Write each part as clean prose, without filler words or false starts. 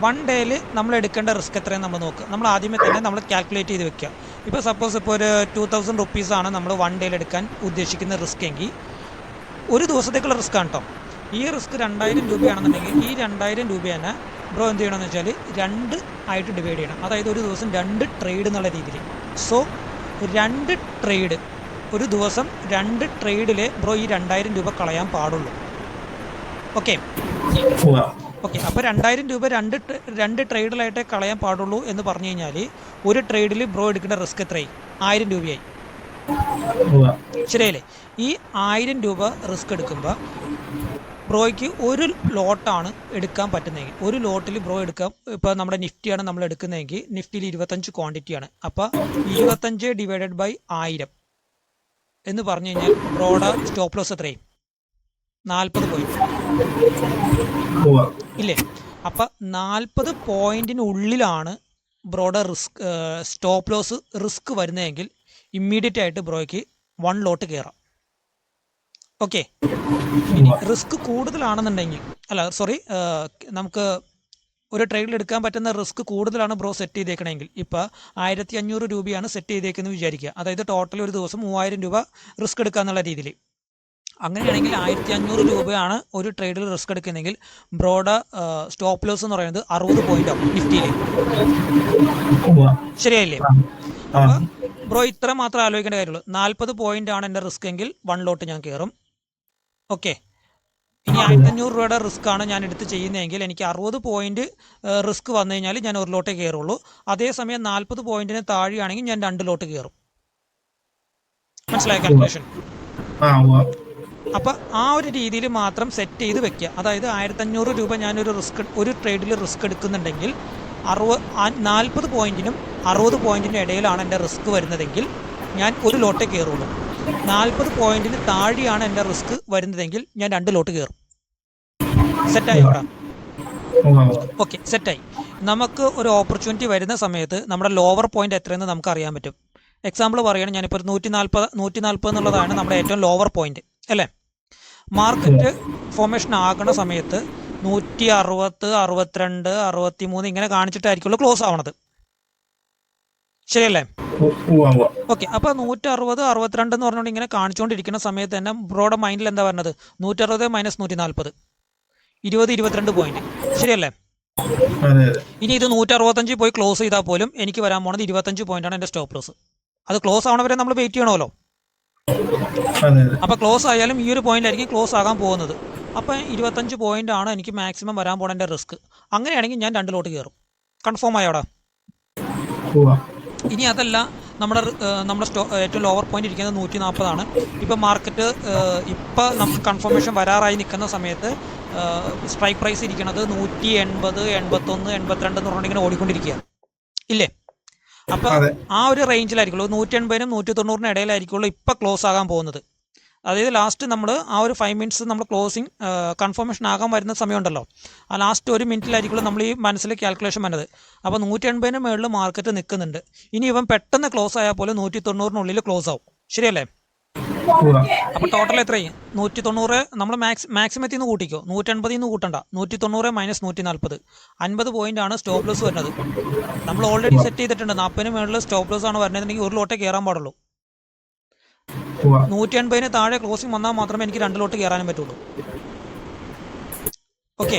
One ഡേയിൽ നമ്മൾ എടുക്കേണ്ട റിസ്ക് എത്രയും നമ്മൾ നോക്കുക. നമ്മൾ ആദ്യമേ തന്നെ നമ്മൾ കാൽക്കുലേറ്റ് ചെയ്ത് വെക്കുക. ഇപ്പോൾ സപ്പോസ് ഇപ്പോൾ ഒരു 2000 റുപ്പീസാണ് നമ്മൾ വൺ ഡേയിൽ എടുക്കാൻ ഉദ്ദേശിക്കുന്ന റിസ്ക് എങ്കിൽ ഒരു ദിവസത്തേക്കുള്ള റിസ്ക് ആണ് കേട്ടോ. ഈ റിസ്ക് 2000 രൂപയാണെന്നുണ്ടെങ്കിൽ ഈ 2000 രൂപ തന്നെ ബ്രോ എന്ത് ചെയ്യണമെന്ന് വെച്ചാൽ 2 ആയിട്ട് ഡിവൈഡ് ചെയ്യണം. അതായത് ഒരു ദിവസം 2 ട്രേഡ് എന്നുള്ള രീതിയിൽ. സോ 2 ട്രേഡ്, ഒരു ദിവസം 2 ട്രേഡിൽ ബ്രോ ഈ 2000 രൂപ കളയാൻ പാടുള്ളൂ. ഓക്കെ ഓക്കെ അപ്പോൾ 2000 രൂപ രണ്ട് ട്രേഡിലായിട്ടേ കളയാൻ പാടുള്ളൂ എന്ന് പറഞ്ഞു കഴിഞ്ഞാൽ ഒരു ട്രേഡിൽ ബ്രോ എടുക്കേണ്ട റിസ്ക് എത്രയായി? 1000 രൂപയായി. ശരിയല്ലേ? ഈ 1000 രൂപ റിസ്ക് എടുക്കുമ്പോൾ ബ്രോയ്ക്ക് ഒരു ലോട്ടാണ് എടുക്കാൻ പറ്റുന്നതെങ്കിൽ, ഒരു ലോട്ടിൽ ബ്രോ എടുക്കാം. ഇപ്പോൾ നമ്മുടെ നിഫ്റ്റിയാണ് നമ്മൾ എടുക്കുന്നതെങ്കിൽ നിഫ്റ്റിയിൽ 25 ക്വാണ്ടിറ്റിയാണ്. അപ്പോൾ 25 ഡിവൈഡഡ് ബൈ 1000 എന്ന് പറഞ്ഞു കഴിഞ്ഞാൽ ബ്രോയുടെ സ്റ്റോപ്പ് ലോസ് എത്രയും? 40 പോയിന്റ് ഇല്ലേ? അപ്പം 40 പോയിന്റിനുള്ളിലാണ് ബ്രോയുടെ സ്റ്റോപ്പ് ലോസ് റിസ്ക് വരുന്നതെങ്കിൽ ഇമ്മീഡിയറ്റ് ആയിട്ട് ബ്രോയ്ക്ക് 1 ലോട്ട് കയറാം. ഓക്കെ. ഇനി റിസ്ക് കൂടുതലാണെന്നുണ്ടെങ്കിൽ, നമുക്ക് ഒരു ട്രേഡിൽ എടുക്കാൻ പറ്റുന്ന റിസ്ക് കൂടുതലാണ് ബ്രോ സെറ്റ് ചെയ്തേക്കണമെങ്കിൽ, ഇപ്പോൾ 1500 രൂപയാണ് സെറ്റ് ചെയ്തേക്കുന്നത് വിചാരിക്കുക. അതായത് ടോട്ടൽ ഒരു ദിവസം 3000 രൂപ റിസ്ക് എടുക്കുക എന്നുള്ള രീതിയിൽ. അങ്ങനെയാണെങ്കിൽ 1500 രൂപയാണ് ഒരു ട്രേഡിൽ റിസ്ക് എടുക്കുന്നതെങ്കിൽ ബ്രോയുടെ സ്റ്റോപ്പ് ലോസ് എന്ന് പറയുന്നത് 60 പോയിന്റ് ആവും നിഫ്റ്റിയിൽ. ശരിയായില്ലേ? അപ്പോൾ ബ്രോ ഇത്ര മാത്രം ആലോചിക്കേണ്ട കാര്യമുള്ളൂ. 40 പോയിന്റ് ആണ് എൻ്റെ റിസ്ക് എങ്കിൽ 1 ലോട്ട് ഞാൻ കയറും. ഓക്കെ. ഇനി 1500 രൂപയുടെ റിസ്ക് ആണ് ഞാൻ എടുത്ത് ചെയ്യുന്നതെങ്കിൽ എനിക്ക് 60 പോയിന്റ് റിസ്ക് വന്നു കഴിഞ്ഞാൽ ഞാൻ 1 ലോട്ടേ കയറുള്ളൂ. അതേസമയം 40 പോയിന്റിന് താഴെയാണെങ്കിൽ ഞാൻ 2 ലോട്ട് കയറും. മനസ്സിലായ കാൽക്കുലേഷൻ? അപ്പം ആ ഒരു രീതിയിൽ മാത്രം സെറ്റ് ചെയ്ത് വെക്കുക. അതായത് 1500 രൂപ ഞാനൊരു ഒരു ട്രേഡിൽ റിസ്ക് എടുക്കുന്നുണ്ടെങ്കിൽ 40 പോയിന്റിനും 60 പോയിന്റിനും ഇടയിലാണ് എൻ്റെ റിസ്ക് വരുന്നതെങ്കിൽ ഞാൻ 1 ലോട്ടേ കയറുള്ളൂ. 40 പോയിന്റിന് താഴെയാണ് എൻ്റെ റിസ്ക് വരുന്നതെങ്കിൽ ഞാൻ 2 ലോട്ട് കയറും. സെറ്റായി അവിടെ? ഓക്കെ, സെറ്റായി. നമുക്ക് ഒരു ഓപ്പർച്യൂണിറ്റി വരുന്ന സമയത്ത് നമ്മുടെ ലോവർ പോയിന്റ് എത്രയെന്ന് നമുക്ക് അറിയാൻ പറ്റും. എക്സാമ്പിൾ പറയുകയാണ്, ഞാനിപ്പോൾ 140 എന്നുള്ളതാണ് നമ്മുടെ ഏറ്റവും ലോവർ പോയിന്റ് അല്ലേ? മാർക്കറ്റ് ഫോർമേഷൻ ആകുന്ന സമയത്ത് 160, 62, 63 ഇങ്ങനെ കാണിച്ചിട്ടായിരിക്കുള്ളൂ ക്ലോസ് ആവണത്. ശരിയല്ലേ? ഓക്കെ. അപ്പോൾ 160, 62 എന്ന് പറഞ്ഞുകൊണ്ട് ഇങ്ങനെ കാണിച്ചുകൊണ്ടിരിക്കുന്ന സമയത്ത് തന്നെ ബ്രോയുടെ മൈൻഡിൽ എന്താ പറഞ്ഞത്? 160 മൈനസ് 140, 22 പോയിന്റ്. ശരിയല്ലേ? ഇനി ഇത് 165 പോയി ക്ലോസ് ചെയ്താൽ പോലും എനിക്ക് വരാൻ പോണത് 25 പോയിന്റ് ആണ് എൻ്റെ സ്റ്റോപ്പ് ലോസ്. അത് ക്ലോസ് ആവണവരെ നമ്മൾ വെയിറ്റ് ചെയ്യണമല്ലോ. അപ്പോൾ ക്ലോസ് ആയാലും ഈ ഒരു പോയിന്റ് ആയിരിക്കും ക്ലോസ് ആകാൻ പോകുന്നത്. അപ്പോൾ 25 പോയിന്റ് ആണ് എനിക്ക് മാക്സിമം വരാൻ പോണ എൻ്റെ റിസ്ക്. അങ്ങനെയാണെങ്കിൽ ഞാൻ 2 ലോട്ട് കയറും. കൺഫേം ആയോ അവിടെ? ഇനി അതല്ല, നമ്മുടെ ഏറ്റവും ലോവർ പോയിന്റ് ഇരിക്കുന്നത് 140 ആണ്. ഇപ്പം മാർക്കറ്റ് ഇപ്പം നമുക്ക് കൺഫർമേഷൻ വരാറായി നിൽക്കുന്ന സമയത്ത് സ്ട്രൈക്ക് പ്രൈസ് ഇരിക്കുന്നത് 180, 81, 82 എന്ന് പറഞ്ഞിട്ട് ഇങ്ങനെ ഓടിക്കൊണ്ടിരിക്കുക ഇല്ലേ? അപ്പോൾ ആ ഒരു റേഞ്ചിലായിരിക്കുള്ളൂ. 180-നും 190-നും ഇടയിലായിരിക്കുള്ളൂ ഇപ്പം ക്ലോസ് ആകാൻ പോകുന്നത്. അതായത് ലാസ്റ്റ് നമ്മൾ ആ ഒരു 5 മിനിറ്റ്സ് നമ്മൾ ക്ലോസിങ് കൺഫർമേഷൻ ആകാൻ വരുന്ന സമയമുണ്ടല്ലോ, ആ ലാസ്റ്റ് 1 മിനിറ്റിലായിരിക്കുള്ളൂ നമ്മൾ ഈ മനസ്സിൽ കാൽക്കുലേഷൻ വന്നത്. അപ്പോൾ 180-ന് മുകളിൽ മാർക്കറ്റ് നിൽക്കുന്നുണ്ട്. ഇനി ഇവൻ പെട്ടെന്ന് ക്ലോസ് ആയാൽ പോലും 190-നുള്ളിൽ ക്ലോസ് ആവും. ശരിയല്ലേ? അപ്പോൾ ടോട്ടൽ എത്രയും 190 നമ്മൾ മാക്സിമത്തിൽ നിന്ന് കൂട്ടിക്കോ. 180 നിന്ന് കൂട്ടണ്ട, 190 മൈനസ് 140, 50 പോയിന്റ് ആണ് സ്റ്റോപ്പ് ലോസ് വരുന്നത്. നമ്മൾ ഓൾറെഡി സെറ്റ് ചെയ്തിട്ടുണ്ട് 40-ന് മുകളിൽ സ്റ്റോപ്പ് ലോസ് ആണ് വരുന്നതെങ്കിൽ 1 ലോട്ടേ കയറാൻ പാടുള്ളൂ. 180-ന് താഴെ ക്ലോസിംഗ് വന്നാൽ മാത്രമേ എനിക്ക് 2 ലോട്ട് കയറാനും പറ്റുള്ളൂ. ഓക്കെ.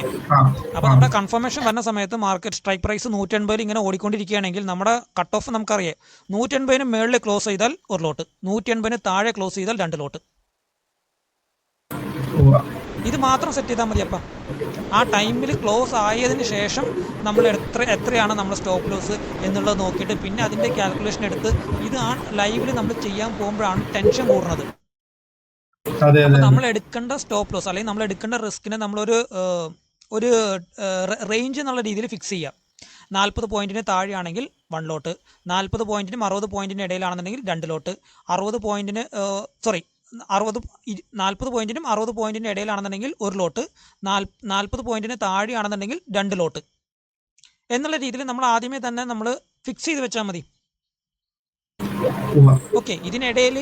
അപ്പോൾ നമ്മുടെ കൺഫർമേഷൻ വരുന്ന സമയത്ത് മാർക്കറ്റ് സ്ട്രൈക്ക് പ്രൈസ് 180-ൽ ഇങ്ങനെ ഓടിക്കൊണ്ടിരിക്കുകയാണെങ്കിൽ നമ്മുടെ കട്ട് ഓഫ് നമുക്കറിയാം. 180-ന് മുകളിൽ ക്ലോസ് ചെയ്താൽ 1 ലോട്ട്, 180-ന് താഴെ ക്ലോസ് ചെയ്താൽ 2 ലോട്ട്. ഇത് മാത്രം സെറ്റ് ചെയ്താൽ മതി. അപ്പം ആ ടൈമിൽ ക്ലോസ് ആയതിനു ശേഷം നമ്മൾ എത്രയാണ് നമ്മുടെ സ്റ്റോപ്പ് ലോസ് എന്നുള്ളത് നോക്കിയിട്ട് പിന്നെ അതിൻ്റെ കാൽക്കുലേഷൻ എടുത്ത് ഇതാണ് ലൈവിൽ നമ്മൾ ചെയ്യാൻ പോകുമ്പോഴാണ് ടെൻഷൻ കൂടുന്നത്. അപ്പോൾ നമ്മൾ എടുക്കേണ്ട സ്റ്റോപ്പ് ലോസ് അല്ലെങ്കിൽ നമ്മൾ എടുക്കേണ്ട റിസ്കിനെ നമ്മളൊരു റേഞ്ച് എന്നുള്ള രീതിയിൽ ഫിക്സ് ചെയ്യാം. 40 പോയിന്റിന് താഴെയാണെങ്കിൽ 1 ലോട്ട്, 40 പോയിന്റിനും 60 പോയിന്റിന് ഇടയിലാണെന്നുണ്ടെങ്കിൽ 2 ലോട്ട്, 40 പോയിന്റിനും 60 പോയിന്റിന് ഇടയിലാണെന്നുണ്ടെങ്കിൽ 1 ലോട്ട്, 40 പോയിന്റിന് താഴെയാണെന്നുണ്ടെങ്കിൽ 2 ലോട്ട് എന്നുള്ള രീതിയിൽ നമ്മൾ ആദ്യമേ തന്നെ നമ്മൾ ഫിക്സ് ചെയ്ത് വെച്ചാൽ മതി. ഓക്കെ. ഇതിനിടയിൽ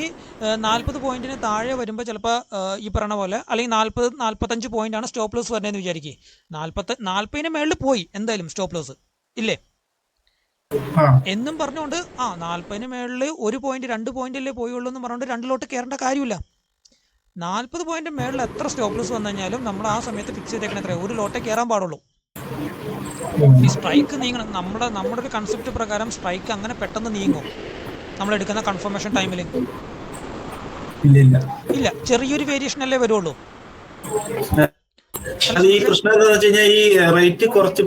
40 പോയിന്റിന് താഴെ വരുമ്പോൾ ചിലപ്പോൾ ഈ പറയണ പോലെ അല്ലെങ്കിൽ 45 പോയിന്റാണ് സ്റ്റോപ്പ് ലോസ് വരുന്നതെന്ന് വിചാരിക്കുക. 40 മേളിൽ പോയി എന്തായാലും സ്റ്റോപ്പ് ലോസ് ഇല്ലേ എന്നും പറഞ്ഞുകൊണ്ട് 40 മേളിൽ 1 പോയിന്റ് 2 പോയിന്റല്ലേ പോയുള്ളൂ എന്ന് പറഞ്ഞുകൊണ്ട് 2 ലോട്ട് കയറേണ്ട കാര്യമില്ല. 40 പോയിന്റ് മേളിൽ എത്ര സ്റ്റോപ്പ് ലോസ് വന്നു കഴിഞ്ഞാലും നമ്മൾ ആ സമയത്ത് ഫിക്സ് ചെയ്തേക്കണ എത്രയാണ്, 1 ലോട്ടേ കയറാൻ പാടുള്ളൂ. ഈ സ്ട്രൈക്ക് നീങ്ങണം. നമ്മുടെ ഒരു കൺസെപ്റ്റ് പ്രകാരം സ്ട്രൈക്ക് അങ്ങനെ പെട്ടെന്ന് നീങ്ങും നമ്മൾ എടുക്കുന്ന കൺഫർമേഷൻ ടൈമിൽ? ഇല്ല, ചെറിയൊരു വേരിയേഷൻ അല്ലേ വരുള്ളൂ. ഈ പ്രശ്നം എന്താ വെച്ച് കഴിഞ്ഞാൽ ഈ റേറ്റ് കുറച്ച്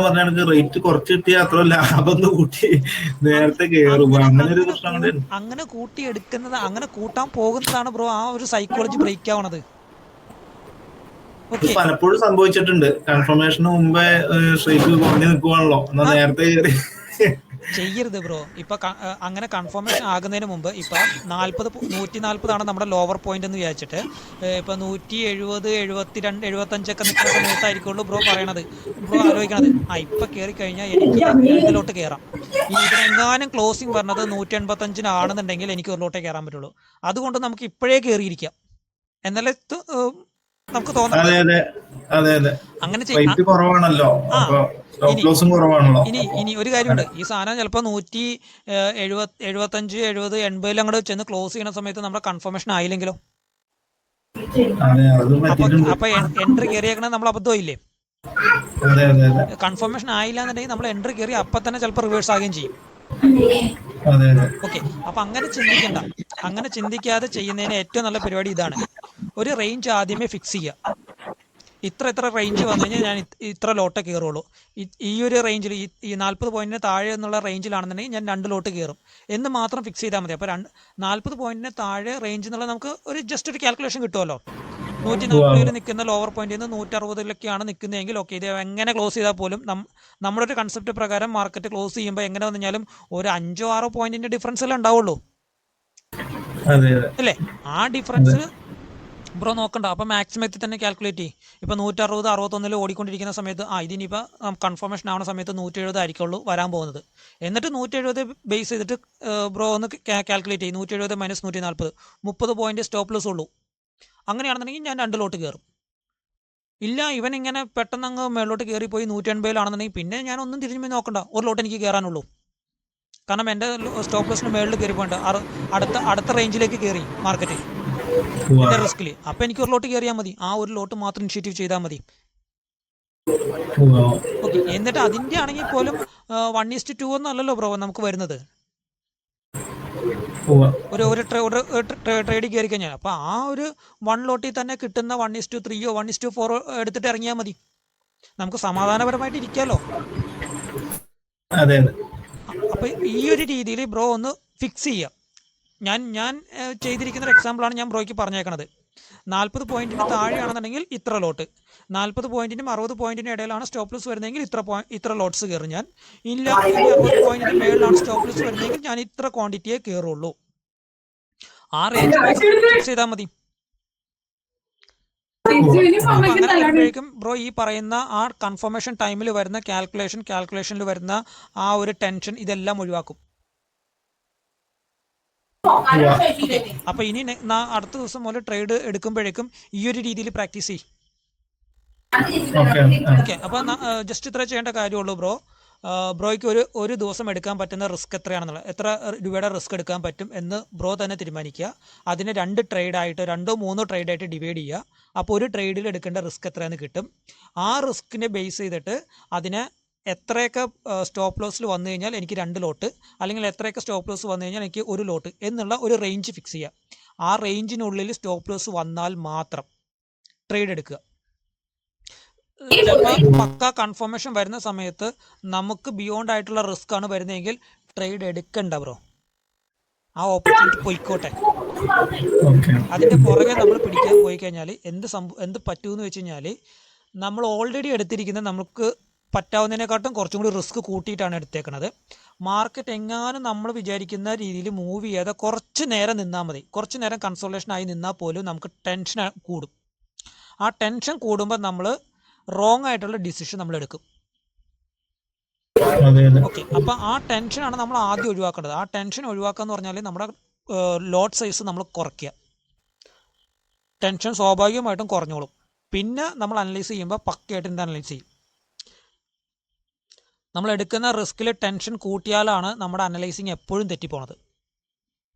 പറഞ്ഞ റേറ്റ് കുറച്ച് കിട്ടിയാൽ അത്ര ലാഭം കൂട്ടി നേരത്തെ കയറും. അങ്ങനെ ഒരു പ്രശ്നം അങ്ങനെ കൂട്ടിയെടുക്കുന്നത്, അങ്ങനെ കൂട്ടാൻ പോകുന്നതാണ് ബ്രോ ആ ഒരു സൈക്കോളജി ബ്രേക്ക് ആവണത്. പലപ്പോഴും സംഭവിച്ചിട്ടുണ്ട്. കൺഫർമേഷന് മുമ്പേ സ്ട്രൈക്ക് കുറഞ്ഞു നിൽക്കുവാണല്ലോ, എന്നാ നേരത്തെ കയറി ചെയ്യരുത് ബ്രോ. ഇപ്പൊ അങ്ങനെ കൺഫർമേഷൻ ആകുന്നതിന് മുമ്പ് ഇപ്പൊ 140 നമ്മുടെ ലോവർ പോയിന്റ് എന്ന് വിചാരിച്ചിട്ട് ഇപ്പൊ 170, 72, 75 ഒക്കെ നിൽക്കുന്ന സമയത്തായിരിക്കുള്ളൂ ബ്രോ പറയണത്. ബ്രോ ആലോചിക്കണത് ഇപ്പൊ കയറി കഴിഞ്ഞാൽ എനിക്ക് 2 ലോട്ട് കയറാം. ഇതിനെങ്ങാനും ക്ലോസിംഗ് പറഞ്ഞത് 185 എനിക്ക് 1 ലോട്ടേ കയറാൻ പറ്റുള്ളൂ. അതുകൊണ്ട് നമുക്ക് ഇപ്പോഴേ കയറിയിരിക്കാം എന്നല്ലേ നമുക്ക് തോന്നുന്നത്. അങ്ങനെ ഇനി ഒരു കാര്യമുണ്ട്. ഈ സാധനം ചിലപ്പോൾ 175, 70, 80 അങ്ങോട്ട് ചെന്ന് ക്ലോസ് ചെയ്യുന്ന സമയത്ത് നമ്മുടെ കൺഫർമേഷൻ ആയില്ലെങ്കിലോ? അപ്പൊ എൻട്രി കയറിയേക്കണത് നമ്മൾ അബദ്ധമില്ലേ? കൺഫർമേഷൻ ആയില്ല എന്നുണ്ടെങ്കിൽ നമ്മൾ എൻട്രി കയറി അപ്പൊ തന്നെ ചിലപ്പോൾ റിവേഴ്സ് ആകുകയും ചെയ്യും. ഓക്കെ. അപ്പൊ അങ്ങനെ ചിന്തിക്കണ്ട. അങ്ങനെ ചിന്തിക്കാതെ ചെയ്യുന്നതിന് ഏറ്റവും നല്ല പരിപാടി ഇതാണ്. ഒരു റേഞ്ച് ആദ്യമേ ഫിക്സ് ചെയ്യുക. ഇത്ര റേഞ്ച് വന്നു കഴിഞ്ഞാൽ ഞാൻ ഇത്ര ലോട്ടേ കയറുള്ളൂ. ഈ ഒരു റേഞ്ചിൽ ഈ 40 പോയിന്റിന് താഴെ എന്നുള്ള റേഞ്ചിലാണെന്നുണ്ടെങ്കിൽ ഞാൻ 2 ലോട്ട് കയറും എന്ന് മാത്രം ഫിക്സ് ചെയ്താൽ മതി. അപ്പോൾ 40 പോയിന്റിന് താഴെ റേഞ്ച് എന്നുള്ള നമുക്ക് ഒരു ജസ്റ്റ് ഒരു കാൽക്കുലേഷൻ കിട്ടുമല്ലോ. 140 നിൽക്കുന്ന ലോവർ പോയിന്റിൽ നിന്ന് 160 നിൽക്കുന്നതെങ്കിൽ ഓക്കെ, ഇത് എങ്ങനെ ക്ലോസ് ചെയ്താൽ പോലും നമ്മുടെ ഒരു കൺസെപ്റ്റ് പ്രകാരം മാർക്കറ്റ് ക്ലോസ് ചെയ്യുമ്പോൾ എങ്ങനെ വന്നു കഴിഞ്ഞാലും ഒരു 5-6 പോയിന്റിന്റെ ഡിഫറൻസ് അല്ലേ ഉണ്ടാവുള്ളൂ അല്ലേ? ആ ഡിഫറൻസ് ബ്രോ നോക്കണ്ട. അപ്പോൾ മാക്സിമത്തിൽ തന്നെ കാൽക്കുലേറ്റ് ചെയ്യും. ഇപ്പോൾ 160, 61 ഓടിക്കൊണ്ടിരിക്കുന്ന സമയത്ത് ഇതിനിപ്പോൾ കൺഫർമേഷൻ ആവുന്ന സമയത്ത് 170 ആയിരിക്കുള്ളൂ വരാൻ പോകുന്നത്. എന്നിട്ട് 170 ബേസ് ചെയ്തിട്ട് ബ്രോ ഒന്ന് കാൽക്കുലേറ്റ് ചെയ്യും. 170 മൈനസ് 140, 30 പോയിന്റ് സ്റ്റോപ്പ് ലോസ് ഉള്ളൂ. അങ്ങനെയാണെന്നുണ്ടെങ്കിൽ ഞാൻ 2 ലോട്ട് കയറും. ഇല്ല, ഇവൻ ഇങ്ങനെ പെട്ടെന്ന് അങ്ങ് മേളിലോട്ട് കയറിപ്പോയി 180 പിന്നെ ഞാൻ ഒന്നും തിരിഞ്ഞു നോക്കണ്ട, 1 ലോട്ട് എനിക്ക് കയറാനുള്ളൂ. കാരണം എൻ്റെ സ്റ്റോപ്പ് ലോസിന് മേളിൽ കയറിപ്പോയിട്ട് അടുത്ത റേഞ്ചിലേക്ക് കയറി മാർക്കറ്റ് എന്റെ റിസ്കിൽ. അപ്പൊ എനിക്ക് 1 ലോട്ട് കയറിയാൽ മതി. ആ 1 ലോട്ട് മാത്രം ഇനിഷ്യേറ്റീവ് ചെയ്താൽ മതി. ഓക്കെ. എന്നിട്ട് അതിന്റെ ആണെങ്കിൽ പോലും 1:2 ഒന്നല്ലല്ലോ ബ്രോ നമുക്ക് വരുന്നത്. ഒരു ട്രേഡിൽ കയറി കഴിഞ്ഞാൽ അപ്പൊ ആ ഒരു 1 ലോട്ടിൽ തന്നെ കിട്ടുന്ന 1:3 1:4 എടുത്തിട്ട് ഇറങ്ങിയാൽ മതി. നമുക്ക് സമാധാനപരമായിട്ട് ഇരിക്കാലോ. അപ്പൊ ഈ ഒരു രീതിയിൽ ബ്രോ ഒന്ന് ഫിക്സ് ചെയ്യാം. ഞാൻ ചെയ്തിരിക്കുന്ന ഒരു എക്സാമ്പിളാണ് ഞാൻ ബ്രോയ്ക്ക് പറഞ്ഞേക്കണത്. 40 പോയിന്റിന് താഴെയാണെന്നുണ്ടെങ്കിൽ ഇത്ര ലോട്ട്, 40 പോയിന്റിനും 60 പോയിന്റിനും ഇടയിലാണ് സ്റ്റോപ്പ് ലോസ് വരുന്നതെങ്കിൽ ഇത്ര ലോട്ട്സ് കയറും ഞാൻ. ഇല്ല, 60 പോയിന്റിന് മേളിലാണ് സ്റ്റോപ്പ് ലോസ് വരുന്നതെങ്കിൽ ഞാൻ ഇത്ര ക്വാണ്ടിറ്റിയെ കയറുള്ളൂ. ആ റേഞ്ച് ഫിക്സ് ചെയ്താൽ മതി. അങ്ങനെ വരുമ്പോഴേക്കും ബ്രോ ഈ പറയുന്ന ആ കൺഫർമേഷൻ ടൈമിൽ വരുന്ന കാൽക്കുലേഷനിൽ വരുന്ന ആ ഒരു ടെൻഷൻ ഇതെല്ലാം ഒഴിവാക്കും. അപ്പൊ ഇനി അടുത്ത ദിവസം മുതൽ ട്രേഡ് എടുക്കുമ്പോഴേക്കും ഈ ഒരു രീതിയിൽ പ്രാക്ടീസ് ചെയ്യും. ഓക്കെ. അപ്പൊ ജസ്റ്റ് ഇത്ര ചെയ്യേണ്ട കാര്യമുള്ളൂ ബ്രോ. ബ്രോയ്ക്ക് ഒരു ദിവസം എടുക്കാൻ പറ്റുന്ന റിസ്ക് എത്രയാണെന്നുള്ളത്, എത്ര രൂപയുടെ റിസ്ക് എടുക്കാൻ പറ്റും എന്ന് ബ്രോ തന്നെ തീരുമാനിക്കുക. അതിനെ 2 ട്രേഡായിട്ട് 2-3 ട്രേഡായിട്ട് ഡിവൈഡ് ചെയ്യുക. അപ്പോൾ ഒരു ട്രേഡിൽ എടുക്കേണ്ട റിസ്ക് എത്രയാണെന്ന് കിട്ടും. ആ റിസ്കിനെ ബേസ് ചെയ്തിട്ട് അതിനെ എത്രയൊക്കെ സ്റ്റോപ്പ് ലോസിൽ വന്നു കഴിഞ്ഞാൽ എനിക്ക് 2 ലോട്ട്, അല്ലെങ്കിൽ എത്രയൊക്കെ സ്റ്റോപ്പ് ലോസ് വന്നു കഴിഞ്ഞാൽ എനിക്ക് 1 ലോട്ട് എന്നുള്ള ഒരു റേഞ്ച് ഫിക്സ് ചെയ്യുക. ആ റേഞ്ചിനുള്ളിൽ സ്റ്റോപ്പ് ലോസ് വന്നാൽ മാത്രം ട്രേഡ് എടുക്കുക. ചിലപ്പോൾ പക്ക കൺഫർമേഷൻ വരുന്ന സമയത്ത് നമുക്ക് ബിയോണ്ട് ആയിട്ടുള്ള റിസ്ക് ആണ് വരുന്നതെങ്കിൽ ട്രേഡ് എടുക്കണ്ട ബ്രോ. ആ ഓപ്പർച്യൂണിറ്റി പോയിക്കോട്ടെ. അതിന്റെ പുറകെ നമ്മൾ പിടിക്കാൻ പോയി കഴിഞ്ഞാൽ എന്ത് പറ്റൂന്ന് വെച്ച് കഴിഞ്ഞാൽ നമ്മൾ ഓൾറെഡി എടുത്തിരിക്കുന്ന നമുക്ക് പറ്റാവുന്നതിനെക്കാട്ടും കുറച്ചും കൂടി റിസ്ക് കൂട്ടിയിട്ടാണ് എടുത്തേക്കുന്നത്. മാർക്കറ്റ് എങ്ങാനും നമ്മൾ വിചാരിക്കുന്ന രീതിയിൽ മൂവ് ചെയ്യാതെ കുറച്ച് നേരം നിന്നാൽ മതി. കുറച്ച് നേരം കൺസോളേഷൻ ആയി നിന്നാൽ പോലും നമുക്ക് ടെൻഷൻ കൂടും. ആ ടെൻഷൻ കൂടുമ്പോൾ നമ്മൾ റോങ് ആയിട്ടുള്ള ഡിസിഷൻ നമ്മൾ എടുക്കും. അതെ അതെ. ഓക്കെ, അപ്പോൾ ആ ടെൻഷനാണ് നമ്മൾ ആദ്യം ഒഴിവാക്കേണ്ടത്. ആ ടെൻഷൻ ഒഴിവാക്കുക എന്ന് പറഞ്ഞാൽ നമ്മുടെ ലോട്ട് സൈസ് നമ്മൾ കുറയ്ക്കുക. ടെൻഷൻ സ്വാഭാവികമായിട്ടും കുറഞ്ഞോളും. പിന്നെ നമ്മൾ അനലൈസ് ചെയ്യുമ്പോൾ പക്കയായിട്ട് എന്ത് അനലൈസ് ചെയ്യും. നമ്മൾ എടുക്കുന്ന റിസ്കിൽ ടെൻഷൻ കൂട്ടിയാലാണ് നമ്മുടെ അനലൈസിങ് എപ്പോഴും തെറ്റിപ്പോണത്.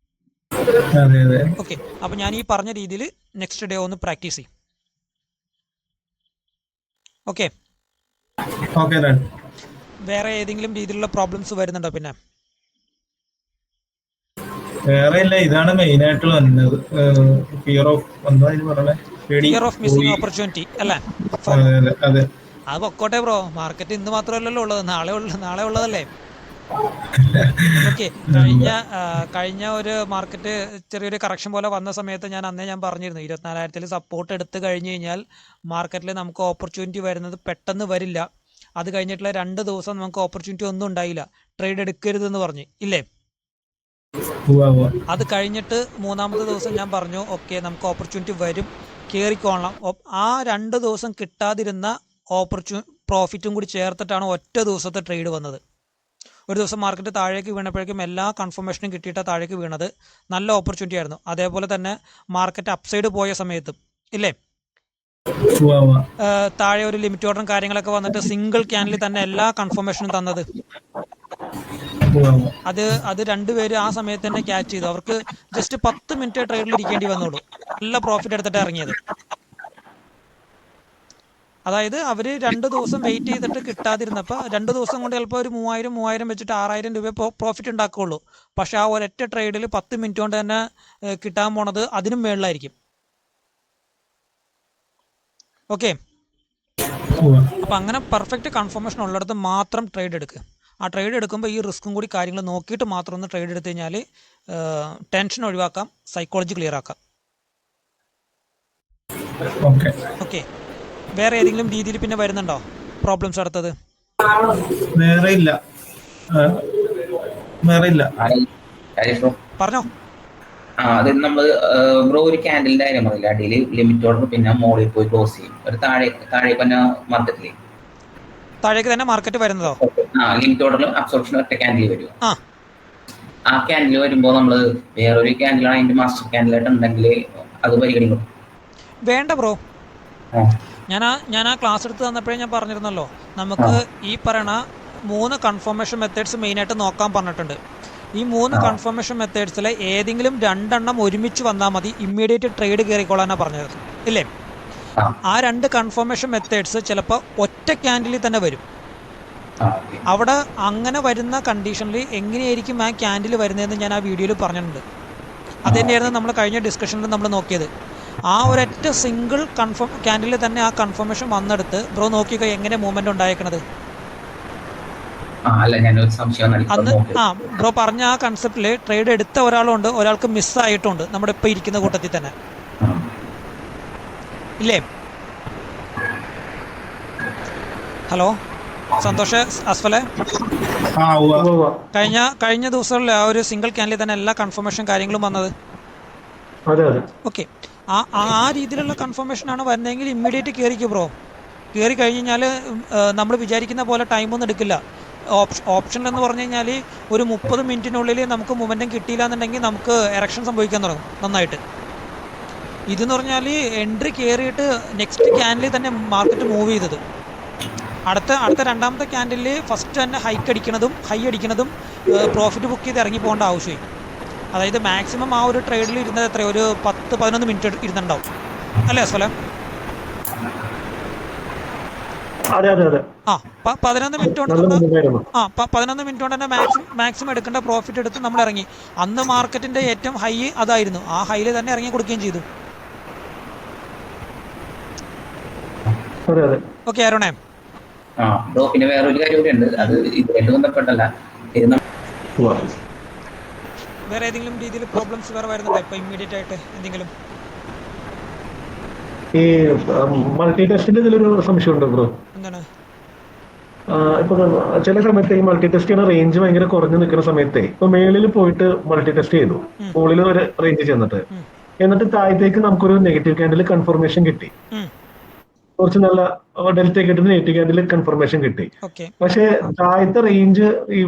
അതെ അതെ. ഓക്കെ, അപ്പോൾ ഞാൻ ഈ പറഞ്ഞ രീതിയിൽ നെക്സ്റ്റ് ഡേ ഒന്ന് പ്രാക്ടീസ് ചെയ്യും. Okay, okay. വേറെ ഏതെങ്കിലും രീതിയിലുള്ള പ്രോബ്ലംസ് വരുന്നുണ്ടോ? പിന്നെ വേറെ ഇല്ല, ഇതാണ് മെയിൻ ആയിട്ട് വന്നത്. ഫിയർ ഓഫ് എന്താ ഇതിന് പറയണേ, പേടി. ഫിയർ ഓഫ് മിസ്സിംഗ് ഓപ്പർച്യൂണിറ്റി അല്ലേ? അതെ അതെ അതെ. അത് പൊക്കോട്ടെ ബ്രോ, മാർക്കറ്റ് ഇന്ന് മാത്രമല്ലല്ലോ ഉള്ളത്, നാളെ ഉള്ളതല്ലേ. ഓക്കെ, കഴിഞ്ഞ ഒരു മാർക്കറ്റ് ചെറിയൊരു കറക്ഷൻ പോലെ വന്ന സമയത്ത് ഞാൻ പറഞ്ഞിരുന്നു 24,000 സപ്പോർട്ട് എടുത്തു കഴിഞ്ഞ് കഴിഞ്ഞാൽ മാർക്കറ്റിൽ നമുക്ക് ഓപ്പർച്യൂണിറ്റി വരുന്നത് പെട്ടെന്ന് വരില്ല. അത് കഴിഞ്ഞിട്ടുള്ള 2 ദിവസം നമുക്ക് ഓപ്പർച്യൂണിറ്റി ഒന്നും ഉണ്ടായില്ല, ട്രേഡ് എടുക്കരുതെന്ന് പറഞ്ഞു ഇല്ലേ? അത് കഴിഞ്ഞിട്ട് 3ാമത്തെ ദിവസം ഞാൻ പറഞ്ഞു ഓക്കെ നമുക്ക് ഓപ്പർച്യൂണിറ്റി വരും, കയറിക്കോളാം. ആ 2 ദിവസം കിട്ടാതിരുന്ന പ്രോഫിറ്റും കൂടി ചേർത്തിട്ടാണ് ഒറ്റ ദിവസത്തെ ട്രേഡ് വന്നത്. ഒരു ദിവസം മാർക്കറ്റ് താഴേക്ക് വീണപ്പോഴേക്കും എല്ലാ കൺഫർമേഷനും കിട്ടിയിട്ടാണ് താഴേക്ക് വീണത്. നല്ല ഓപ്പർച്യൂണിറ്റി ആയിരുന്നു. അതേപോലെ തന്നെ മാർക്കറ്റ് അപ്സൈഡ് പോയ സമയത്തും ഇല്ലേ, താഴെ ഒരു ലിമിറ്റ് ഓർഡറും കാര്യങ്ങളൊക്കെ വന്നിട്ട് സിംഗിൾ ക്യാനിൽ തന്നെ എല്ലാ കൺഫർമേഷനും തന്നത്. അത് രണ്ടുപേര് ആ സമയത്ത് തന്നെ ക്യാച്ച് ചെയ്തു. അവർക്ക് ജസ്റ്റ് 10 മിനിറ്റ് ട്രേഡിൽ ഇരിക്കേണ്ടി വന്നുള്ളൂ, നല്ല പ്രോഫിറ്റ് എടുത്തിട്ട് ഇറങ്ങിയത്. അതായത് അവർ 2 ദിവസം വെയിറ്റ് ചെയ്തിട്ട് കിട്ടാതിരുന്നപ്പോൾ 2 ദിവസം കൊണ്ട് ചിലപ്പോൾ ഒരു 3000 വെച്ചിട്ട് 6000 രൂപ പ്രോഫിറ്റ് ഉണ്ടാക്കുകയുള്ളൂ. പക്ഷെ ആ ഒരൊറ്റ ട്രേഡിൽ 10 മിനിറ്റ് കൊണ്ട് തന്നെ കിട്ടാൻ പോണത് അതിനും മേളിലായിരിക്കും. ഓക്കെ, അപ്പം അങ്ങനെ പെർഫെക്റ്റ് കൺഫർമേഷൻ ഉള്ളിടത്ത് മാത്രം ട്രേഡ് എടുക്കുക. ആ ട്രേഡ് എടുക്കുമ്പോൾ ഈ റിസ്ക്കും കൂടി കാര്യങ്ങൾ നോക്കിയിട്ട് മാത്രം ഒന്ന് ട്രേഡ് എടുത്തു കഴിഞ്ഞാൽ ടെൻഷൻ ഒഴിവാക്കാം, സൈക്കോളജി ക്ലിയർ ആക്കാം. ഓക്കെ, വേറെ ഏതെങ്കിലും രീതിയിൽ പിന്നെ വരുന്നുണ്ടോ പ്രോബ്ലംസ്? അടുത്തത് വേറെ ഇല്ല. പറഞ്ഞോ. അത് നമ്മൾ ബ്രോ ഒരു ക്യാൻഡലിന്റെ കാര്യം പറയില്ല, അടിയിൽ ലിമിറ്റ് ഓർഡർ പിന്നെ മോളിൽ പോയി ക്ലോസ് ചെയ്യും. ഒരു താഴേക്ക് തന്നെ മാർക്കറ്റിൽ താഴേക്ക് തന്നെ മാർക്കറ്റ് വരുന്നതോ? ലിമിറ്റ് ഓർഡറിലും അബ്സോർപ്ഷൻ ഒറ്റ ക്യാൻഡിൽ വരും. ആ ക്യാൻഡിൽ വരുമ്പോൾ നമ്മൾ വേറൊരു ക്യാൻഡിലാണ് അതിന്റെ മാസ്റ്റർ ക്യാൻഡിലായിട്ട് ഉണ്ടെങ്കിൽ അത് പരിഗണിക്കും. വേണ്ട ബ്രോ, ഞാൻ ആ ക്ലാസ് എടുത്ത് തന്നപ്പോഴേ ഞാൻ പറഞ്ഞിരുന്നല്ലോ, നമുക്ക് ഈ പറയണ 3 കൺഫർമേഷൻ മെത്തേഡ്സ് മെയിനായിട്ട് നോക്കാൻ പറഞ്ഞിട്ടുണ്ട്. ഈ 3 കൺഫർമേഷൻ മെത്തേഡ്സിലെ ഏതെങ്കിലും 2 എണ്ണം ഒരുമിച്ച് വന്നാൽ മതി, ഇമ്മീഡിയറ്റ് ട്രേഡ് കയറിക്കൊള്ളാനാണ് പറഞ്ഞത് ഇല്ലേ? ആ 2 കൺഫർമേഷൻ മെത്തേഡ്സ് ചിലപ്പോൾ ഒറ്റ ക്യാൻഡിലിൽ തന്നെ വരും. അവിടെ അങ്ങനെ വരുന്ന കണ്ടീഷനിൽ എങ്ങനെയായിരിക്കും ആ ക്യാൻഡിൽ വരുന്നതെന്ന് ഞാൻ ആ വീഡിയോയിൽ പറഞ്ഞിട്ടുണ്ട്. അത് തന്നെയായിരുന്നു നമ്മൾ കഴിഞ്ഞ ഡിസ്കഷനിൽ നമ്മൾ നോക്കിയത്. ആ ഒരൊറ്റ സിംഗിൾ ക്യാൻഡിൽ തന്നെ ആ കൺഫർമേഷൻ വന്നെടുത്ത് ബ്രോ നോക്കിക്കോ എങ്ങനെ മൂവ്മെന്റ് ഉണ്ടായേക്കണത്. അന്ന് ബ്രോ പറഞ്ഞ ആ കൺസെപ്റ്റിൽ ട്രേഡ് എടുത്ത ഒരാളുണ്ട്, ഒരാൾക്ക് മിസ്സായിട്ടുണ്ട് നമ്മുടെ ഇപ്പം ഇരിക്കുന്ന കൂട്ടത്തിൽ തന്നെ ഇല്ലേ? ഹലോ സന്തോഷ്, അസ്ഫലെ, കഴിഞ്ഞ ദിവസങ്ങളിൽ ആ ഒരു സിംഗിൾ ക്യാൻഡിൽ തന്നെ എല്ലാ കൺഫർമേഷൻ കാര്യങ്ങളും വന്നത്. ഓക്കെ, ആ രീതിയിലുള്ള കൺഫർമേഷനാണ് വരുന്നതെങ്കിൽ ഇമ്മീഡിയറ്റ് കയറിക്കും ബ്രോ. കയറി കഴിഞ്ഞ് കഴിഞ്ഞാൽ നമ്മൾ വിചാരിക്കുന്ന പോലെ ടൈമൊന്നും എടുക്കില്ല. ഓപ്ഷൻ എന്ന് പറഞ്ഞു കഴിഞ്ഞാൽ ഒരു 30 മിനിറ്റിനുള്ളിൽ നമുക്ക് മൊമെൻറ്റം കിട്ടിയില്ല എന്നുണ്ടെങ്കിൽ നമുക്ക് എറക്ഷൻ സംഭവിക്കാൻ തുടങ്ങും നന്നായിട്ട്. ഇതെന്ന് പറഞ്ഞാൽ എൻട്രി കയറിയിട്ട് നെക്സ്റ്റ് ക്യാൻഡിൽ തന്നെ മാർക്കറ്റ് മൂവ് ചെയ്തത്. അടുത്ത 2ാമത്തെ ക്യാൻഡിൽ ഫസ്റ്റ് തന്നെ ഹൈ അടിക്കുന്നതും പ്രോഫിറ്റ് ബുക്ക് ചെയ്ത് ഇറങ്ങി പോകേണ്ട ആവശ്യമായി. അതായത് മാക്സിമം ആ ഒരു ട്രേഡിൽ ഇരുന്നത് എത്ര, ഒരു 10-11 മിനിറ്റ് ഇരുന്നുണ്ടാവും അല്ലേ അസ്ഫലം? 11 മിനിറ്റ് കൊണ്ട് 11 മിനിറ്റ് കൊണ്ട് തന്നെ മാക്സിമം എടുക്കേണ്ട പ്രോഫിറ്റ് എടുത്ത് നമ്മൾ ഇറങ്ങി. അന്ന് മാർക്കറ്റിന്റെ ഏറ്റവും ഹൈ അതായിരുന്നു, ആ ഹൈയിൽ തന്നെ ഇറങ്ങി കൊടുക്കുകയും ചെയ്തു. ഓക്കെ അരുണേ. പിന്നെ വേറൊരു കാര്യം കൂടി ഉണ്ട്, അത് ഇതുമായിട്ട് ബന്ധപ്പെട്ടല്ല. വേറെ ഏതെങ്കിലും രീതിയിൽ പ്രോബ്ലംസ് വേറെ വരുന്നുണ്ടോ ഇപ്പൊ ഇമ്മീഡിയറ്റ് ആയിട്ട് എന്തെങ്കിലും? ഈ മൾട്ടി ടെസ്റ്റിന്റെ ഇതിലൊരു സംശയമുണ്ടോ ബ്രോ? എന്താണ്? ഇപ്പൊ ചില സമയത്ത് ഈ മൾട്ടി ടെസ്റ്റ് ചെയ്യുന്ന റേഞ്ച് ഭയങ്കര കുറഞ്ഞു നിൽക്കുന്ന സമയത്തെ ഇപ്പൊ മേളിൽ പോയിട്ട് മൾട്ടി ടെസ്റ്റ് ചെയ്തു, മുകളിൽ ഒരു റേഞ്ച് ചെന്നിട്ട്, എന്നിട്ട് താഴത്തേക്ക് നമുക്കൊരു നെഗറ്റീവ് ക്യാൻഡിൽ കൺഫർമേഷൻ കിട്ടി. കുറച്ച് നല്ല ഡെൽറ്റ കിട്ടുന്ന 80 ക്യാൻഡിൽ കൺഫർമേഷൻ കിട്ടി. ഓക്കെ പക്ഷെ താഴത്തെ റേഞ്ച് ഈ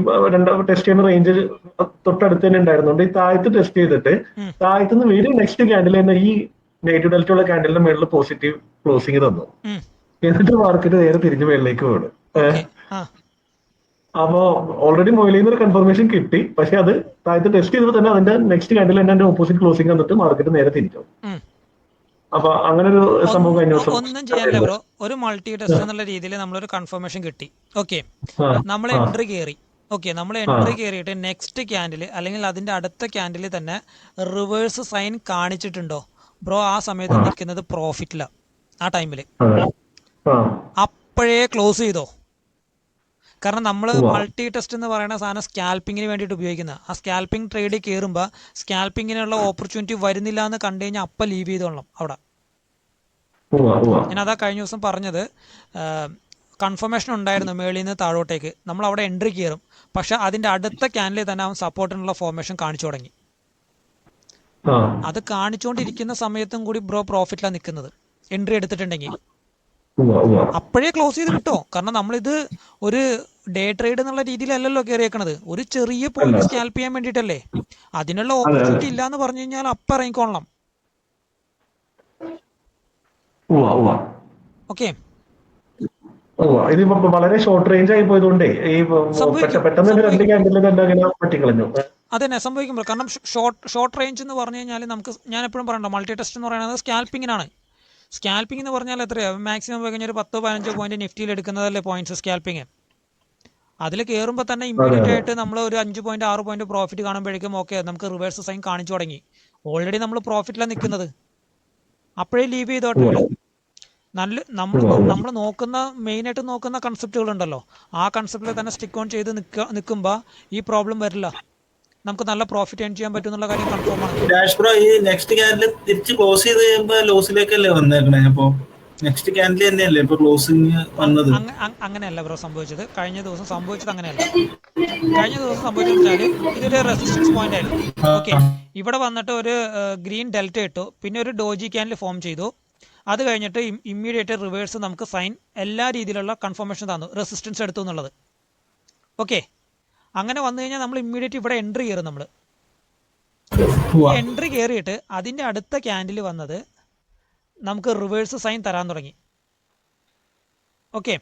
ടെസ്റ്റ് ചെയ്യുന്ന റേഞ്ച് തൊട്ടടുത്ത് തന്നെ ഉണ്ടായിരുന്നുണ്ട്. ഈ താഴത്ത് ടെസ്റ്റ് ചെയ്തിട്ട് താഴത്തുനിന്ന് വീണ്ടും നെക്സ്റ്റ് ക്യാൻഡിൽ തന്നെ ഈ നെഗറ്റീവ് ഡെൽറ്റ ഉള്ള ക്യാൻഡിലിന്റെ മേളിൽ പോസിറ്റീവ് ക്ലോസിംഗ് തന്നു. എന്നിട്ട് മാർക്കറ്റ് നേരെ തിരിഞ്ഞ് മേളിലേക്ക് വീണ്. അപ്പോ ഓൾറെഡി മുകളിൽ നിന്ന് ഒരു കൺഫർമേഷൻ കിട്ടി. പക്ഷെ അത് താഴത്ത് ടെസ്റ്റ് ചെയ്തപ്പോൾ തന്നെ അതിന്റെ നെക്സ്റ്റ് ക്യാൻഡിൽ തന്നെ അതിന്റെ ഓപ്പോസിറ്റ് ക്ലോസിംഗ് വന്നിട്ട് മാർക്കറ്റ് നേരെ തിരിച്ചു. അപ്പൊ അങ്ങനെ ഒരു സംഭവം കഴിഞ്ഞ ദിവസം ഒന്നും ചെയ്യാനില്ല ബ്രോ. ഒരു മൾട്ടി ടെസ്റ്റ് എന്നുള്ള രീതിയിൽ നമ്മളൊരു കൺഫർമേഷൻ കിട്ടി. ഓക്കെ, നമ്മൾ എൻട്രി കയറി. ഓക്കെ, നമ്മൾ എൻട്രി കയറിയിട്ട് നെക്സ്റ്റ് ക്യാൻഡിൽ അല്ലെങ്കിൽ അതിന്റെ അടുത്ത ക്യാൻഡിൽ തന്നെ റിവേഴ്സ് സൈൻ കാണിച്ചിട്ടുണ്ടോ ബ്രോ? ആ സമയത്ത് നിൽക്കുന്നത് പ്രോഫിറ്റില്ല. ആ ടൈമില് അപ്പോഴേ ക്ലോസ് ചെയ്തോ. കാരണം നമ്മൾ മൾട്ടി ടെസ്റ്റ് എന്ന് പറയുന്ന സാധനം സ്കാൽപ്പിങ്ങിന് വേണ്ടിയിട്ട് ഉപയോഗിക്കുന്ന ആ സ്കാൽപ്പിംഗ് ട്രേഡിൽ കയറുമ്പോൾ സ്കാൽപ്പിങ്ങിനുള്ള ഓപ്പർച്യൂണിറ്റി വരുന്നില്ല എന്ന് കണ്ടു കഴിഞ്ഞാൽ അപ്പം ലീവ് ചെയ്തോളണം അവിടെ. ഞാനതാ കഴിഞ്ഞ ദിവസം പറഞ്ഞത്. കൺഫർമേഷൻ ഉണ്ടായിരുന്നു മേളിൽ നിന്ന് താഴോട്ടേക്ക്, നമ്മൾ അവിടെ എൻട്രി കയറും. പക്ഷെ അതിൻ്റെ അടുത്ത ക്യാൻഡിൽ തന്നെ അവൻ സപ്പോർട്ടിനുള്ള ഫോർമേഷൻ കാണിച്ചു തുടങ്ങി. അത് കാണിച്ചുകൊണ്ടിരിക്കുന്ന സമയത്തും കൂടി ബ്രോ പ്രോഫിറ്റിലാണ് നിൽക്കുന്നത് എൻട്രി എടുത്തിട്ടുണ്ടെങ്കിൽ. അപ്പോഴേ ക്ലോസ് ചെയ്ത് കിട്ടോ. കാരണം നമ്മളിത് ഒരു ഡേ ട്രേഡ് എന്നുള്ള രീതിയിലല്ലല്ലോ കയറിയേക്കണത്, ഒരു ചെറിയ പോയിന്റ് സ്കാൽപ്പ് ചെയ്യാൻ വേണ്ടിയിട്ടല്ലേ. അതിനുള്ള ഓപ്പർച്യൂണിറ്റി ഇല്ല എന്ന് പറഞ്ഞു കഴിഞ്ഞാൽ അപ്പം ഇറങ്ങിക്കൊള്ളണം. ഓക്കെ, ഇത് വളരെ ഷോർട്ട് റേഞ്ച് ആയി പോയതുകൊണ്ടേ ഈ പെട്ടെന്ന് രണ്ട് ക്യാൻഡിൽ തന്നെ അങ്ങനെ പറ്റിക്കളഞ്ഞു. അതന്നെ സംഭവിക്കുമ്പോൾ. കാരണം ഷോർട്ട് റേഞ്ച് എന്ന് പറഞ്ഞു കഴിഞ്ഞാൽ നമുക്ക്, ഞാൻ എപ്പോഴും പറയണ്ടോ, മൾട്ടി ടെസ്റ്റ് എന്ന് പറയുന്നത് സ്കാൽപ്പിങ്ങിനാണ്. സ്കാൽപ്പിംഗ് എന്ന് പറഞ്ഞാൽ എത്രയാണ് മാക്സിമം പോയി കഴിഞ്ഞാൽ ഒരു 10-15 പോയിന്റ് നിഫ്റ്റിയിൽ എടുക്കുന്നതല്ലേ പോയിന്റ്സ് സ്കാൽപ്പിങ്. അതിൽ കയറുമ്പോൾ തന്നെ ഇമ്മീഡിയറ്റ് ആയിട്ട് നമ്മൾ ഒരു 5 പോയിന്റ് 6 പോയിന്റ് പ്രോഫിറ്റ് കാണുമ്പോഴേക്കും ഓക്കെ നമുക്ക് റിവേഴ്സ് സൈൻ കാണിച്ചു തുടങ്ങി. ഓൾറെഡി നമ്മൾ പ്രോഫിറ്റിലാണ് നിൽക്കുന്നത്. അപ്പോഴേ ലീവ് ചെയ്തോട്ടെ. നമ്മൾ നോക്കുന്ന മെയിനായിട്ട് നോക്കുന്ന കൺസെപ്റ്റുകളുണ്ടല്ലോ, ആ കൺസെപ്റ്റിൽ തന്നെ സ്റ്റിക്ക് ഓൺ ചെയ്ത് നിൽക്കുമ്പോൾ ഈ പ്രോബ്ലം വരില്ല. നമുക്ക് നല്ല പ്രോഫിറ്റ് ഏൺ ചെയ്യാൻ പറ്റും എന്നുള്ള കാര്യം കൺഫേം ആണ്. ഡാഷ് ബ്രോ, ഈ നെക്സ്റ്റ് ക്യാൻഡിൽ തിരിച്ച് ക്ലോസ് ചെയ്ത് കഴിയുമ്പോൾ ലോസിലേക്കല്ലേ വന്നേക്കണേ? അപ്പൊ നെക്സ്റ്റ് ക്യാൻഡിൽ തന്നെയല്ലേ ഇപ്പൊ ക്ലോസിങ് വന്നത്? അങ്ങനെയല്ല ബ്രോ സംഭവിച്ചത്. കഴിഞ്ഞ ദിവസം സംഭവിച്ചത് അങ്ങനെയല്ല. കഴിഞ്ഞ ദിവസം സംഭവിച്ചത് വെച്ചാൽ ഇതൊരു റെസിസ്റ്റൻസ് പോയിന്റ് ആയിരുന്നു. ഓക്കെ, ഇവിടെ വന്നിട്ട് ഒരു ഗ്രീൻ ഡെൽറ്റ ഇട്ടു, പിന്നെ ഒരു ഡോജി ക്യാൻഡിൽ ഫോം ചെയ്തു. അത് കഴിഞ്ഞിട്ട് ഇമ്മീഡിയറ്റ് റിവേഴ്സ് നമുക്ക് സൈൻ എല്ലാ രീതിയിലുള്ള കൺഫർമേഷൻ തന്നു, റെസിസ്റ്റൻസ് എടുത്തു എന്നുള്ളത്. ഓക്കെ, അങ്ങനെ വന്നു കഴിഞ്ഞാൽ നമ്മൾ ഇമ്മീഡിയറ്റ് ഇവിടെ എൻട്രി കയറും. നമ്മൾ എൻട്രി കയറിയിട്ട് അതിൻ്റെ അടുത്ത ക്യാൻഡിൽ വന്നത് നമുക്ക് റിവേഴ്സ് സൈൻ തരാൻ തുടങ്ങി. ഓക്കെ,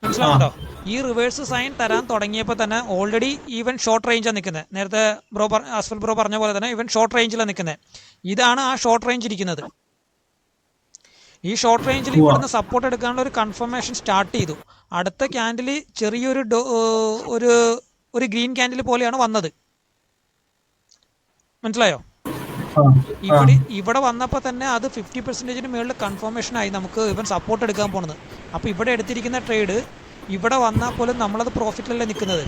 മനസ്സിലാവുന്നുണ്ടോ? ഈ റിവേഴ്സ് സൈൻ തരാൻ തുടങ്ങിയപ്പോൾ തന്നെ ഓൾറെഡി ഈവൻ ഷോർട്ട് റേഞ്ചാണ് നിൽക്കുന്നത്. നേരത്തെ അസ്ഫൽ ബ്രോ പറഞ്ഞ പോലെ തന്നെ ഈവൻ ഷോർട്ട് റേഞ്ചിലാണ് നിൽക്കുന്നത്. ഇതാണ് ആ ഷോർട്ട് റേഞ്ച് ഇരിക്കുന്നത്. ഈ ഷോർട്ട് റേഞ്ചിൽ ഇവിടുന്ന് സപ്പോർട്ട് എടുക്കാനുള്ള ഒരു കൺഫർമേഷൻ സ്റ്റാർട്ട് ചെയ്തു. അടുത്ത ക്യാൻഡിൽ ചെറിയൊരു ഒരു ഗ്രീൻ ക്യാൻഡിൽ പോലെയാണ് വന്നത്. മനസ്സിലായോ? ഇവിടെ വന്നപ്പോൾ തന്നെ അത് 50% മുകളിൽ കൺഫർമേഷൻ ആയി നമുക്ക് ഇവൻ സപ്പോർട്ട് എടുക്കാൻ പോണത്. അപ്പോൾ ഇവിടെ എടുത്തിരിക്കുന്ന ട്രേഡ് ഇവിടെ വന്നാൽ പോലും നമ്മളത് പ്രോഫിറ്റിലല്ലേ നിൽക്കുന്നത്.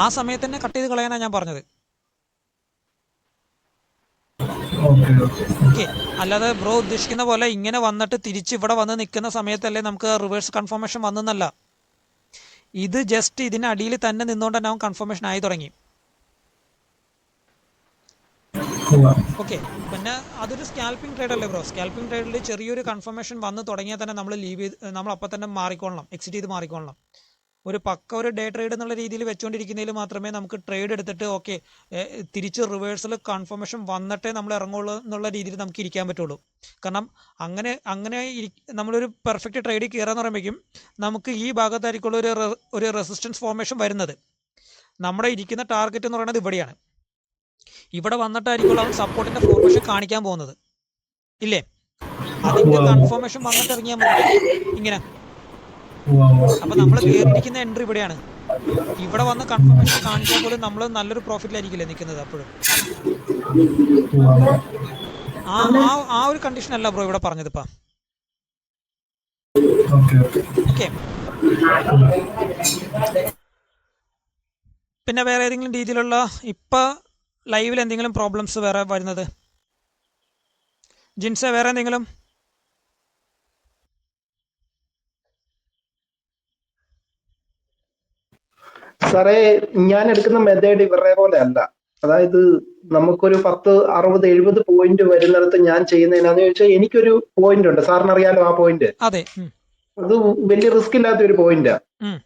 ആ സമയത്ത് തന്നെ കട്ട് ചെയ്ത് കളയാനാണ് ഞാൻ പറഞ്ഞത്. ഓക്കെ, അല്ലാതെ ബ്രോ ഉദ്ദേശിക്കുന്ന പോലെ ഇങ്ങനെ വന്നിട്ട് തിരിച്ച് ഇവിടെ വന്ന് നിൽക്കുന്ന സമയത്തല്ലേ നമുക്ക് റിവേഴ്സ് കൺഫർമേഷൻ വന്നെന്നല്ല. ഇത് ജസ്റ്റ് ഇതിനടിയിൽ തന്നെ നിന്നുകൊണ്ട് തന്നെ അവൻ കൺഫർമേഷൻ ആയി തുടങ്ങി. ഓക്കെ, പിന്നെ അതൊരു സ്കാൽപ്പിംഗ് ട്രേഡ് അല്ലേ ബ്രോ? സ്കാൽപ്പിംഗ് ട്രേഡിൽ ചെറിയൊരു കൺഫർമേഷൻ വന്ന് തുടങ്ങിയാൽ തന്നെ നമ്മൾ ലീവ് ചെയ്ത് നമ്മൾ അപ്പം തന്നെ മാറിക്കൊള്ളണം, എക്സിറ്റ് ചെയ്ത് മാറിക്കൊള്ളണം. ഒരു ഡേ ട്രേഡ് എന്നുള്ള രീതിയിൽ വെച്ചുകൊണ്ടിരിക്കുന്നതിൽ മാത്രമേ നമുക്ക് ട്രേഡ് എടുത്തിട്ട് ഓക്കെ തിരിച്ച് റിവേഴ്സിൽ കൺഫർമേഷൻ വന്നിട്ടേ നമ്മൾ ഇറങ്ങുള്ളൂ എന്നുള്ള രീതിയിൽ നമുക്ക് ഇരിക്കാൻ പറ്റുള്ളൂ. കാരണം അങ്ങനെ നമ്മളൊരു പെർഫെക്റ്റ് ട്രേഡിൽ കയറാന്ന് പറയുമ്പോഴേക്കും നമുക്ക് ഈ ഭാഗത്തായിരിക്കുള്ള ഒരു റെസിസ്റ്റൻസ് ഫോർമേഷൻ വരുന്നത്. നമ്മുടെ ഇരിക്കുന്ന ടാർഗറ്റ് എന്ന് പറയുന്നത് ഇവിടെയാണ്. ഇവിടെ വന്നിട്ടായിരിക്കുള്ള അവൻ സപ്പോർട്ടിന്റെ ഫോർമേഷൻ കാണിക്കാൻ പോകുന്നത് ഇല്ലേ? അതിന്റെ കൺഫർമേഷൻ വന്നിട്ട് ഇറങ്ങിയാൽ മതി ഇങ്ങനെ. അപ്പൊ നമ്മൾ കയറിയിരിക്കുന്ന എൻട്രി ഇവിടെയാണ്. ഇവിടെ വന്ന് കൺഫർമേഷൻ കാണിച്ചാൽ പോലും നമ്മൾ നല്ലൊരു പ്രോഫിറ്റിലായിരിക്കില്ലേ നിൽക്കുന്നത്. അപ്പോഴും ആ ഒരു കണ്ടീഷൻ അല്ല ബ്രോ ഇവിടെ പറഞ്ഞത്. ഇപ്പം ഓക്കെ, പിന്നെ വേറെ ഏതെങ്കിലും രീതിയിലുള്ള ഇപ്പൊ ലൈവിൽ എന്തെങ്കിലും പ്രോബ്ലംസ് വേറെ വരുന്നത്? ജിൻസെ വേറെ എന്തെങ്കിലും? സാറേ, ഞാൻ എടുക്കുന്ന മെത്തേഡ് ഇവരുടെ പോലെ അല്ല. അതായത് നമുക്കൊരു 10, 60, 70 പോയിന്റ് വരുന്നിടത്ത് ഞാൻ ചെയ്യുന്നതിനാന്ന് ചോദിച്ചാൽ എനിക്കൊരു പോയിന്റ് ഉണ്ട്, സാറിന് അറിയാലോ ആ പോയിന്റ്. അതെ. അത് വലിയ റിസ്ക് ഇല്ലാത്ത ഒരു പോയിന്റാ. ഉം.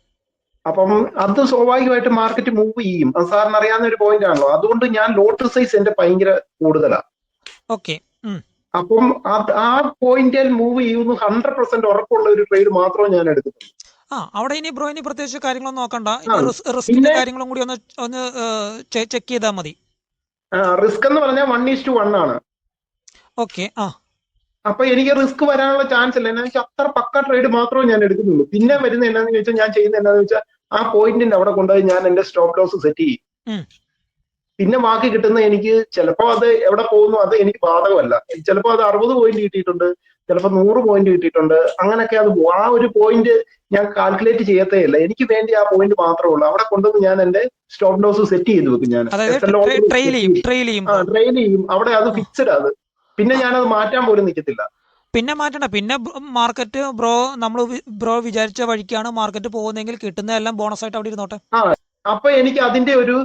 അപ്പം അത് സ്വാഭാവികമായിട്ട് മാർക്കറ്റ് മൂവ് ചെയ്യും, അത് സാറിന് അറിയാവുന്ന ഒരു പോയിന്റ് ആണല്ലോ. അതുകൊണ്ട് ഞാൻ ലോട്ട് സൈസ് എന്റെ ഭയങ്കര കൂടുതലാണ്. ഓക്കെ. അപ്പം ആ പോയിന്റിൽ മൂവ് ചെയ്യുന്നു 100% ഉറപ്പുള്ള ഒരു ട്രേഡ് മാത്രമേ ഞാൻ എടുക്കുന്നുള്ളൂ. അവിടെ ഇനി ബ്രോ ഇനി പ്രത്യേകിച്ച് കാര്യങ്ങളൊന്നും നോക്കണ്ട, പിന്നെ കാര്യങ്ങളും കൂടി ഒന്ന് ചെക്ക് ചെയ്താൽ മതി. റിസ്ക് എന്ന് പറഞ്ഞാൽ 1:1 ആണ്. ഓക്കെ. അപ്പൊ എനിക്ക് റിസ്ക് വരാനുള്ള ചാൻസ് ഇല്ല. എന്നാന്ന് വെച്ചാൽ അത്ര പക്ക ട്രേഡ് മാത്രമേ ഞാൻ എടുക്കുന്നുള്ളൂ. പിന്നെ വരുന്ന എന്നാന്ന് ചോദിച്ചാൽ ഞാൻ ചെയ്യുന്ന എന്താന്ന് വെച്ചാൽ ആ പോയിന്റിന്റെ അവിടെ കൊണ്ടുപോയി ഞാൻ എന്റെ സ്റ്റോപ്പ് ലോസ് സെറ്റ് ചെയ്യും. പിന്നെ ബാക്കി കിട്ടുന്ന എനിക്ക് ചിലപ്പോ അത് എവിടെ പോകുന്നു അത് എനിക്ക് ബാധകമല്ല. ചിലപ്പോൾ അത് 60 പോയിന്റ് കിട്ടിയിട്ടുണ്ട്, ചിലപ്പോൾ 100 പോയിന്റ് കിട്ടിയിട്ടുണ്ട്. അങ്ങനെയൊക്കെ അത് ആ ഒരു പോയിന്റ് ഞാൻ കാൽക്കുലേറ്റ് ചെയ്യത്തേ ഇല്ല. എനിക്ക് വേണ്ടി ആ പോയിന്റ് മാത്രമേ ഉള്ളൂ. അവിടെ കൊണ്ടുവന്ന് ഞാൻ എന്റെ സ്റ്റോപ്പ് ലോസ് സെറ്റ് ചെയ്ത് വെക്കും. ഞാൻ ട്രെയിൽ ചെയ്യും. അവിടെ അത് ഫിക്സഡ് അത്. പിന്നെ ഞാനത് മാറ്റാൻ പോലും നിൽക്കത്തില്ല. പിന്നെ മാറ്റണ്ട. പിന്നെ മാർക്കറ്റ് ബ്രോ വിചാരിച്ച വഴിക്കാണ് മാർക്കറ്റ് പോകുന്നതെങ്കിൽ കിട്ടുന്നതെല്ലാം ബോണസ് ആയിട്ട് അവിടെ ഇരുന്നോട്ടെ. അപ്പൊ എനിക്ക് അതിന്റെ ഒരു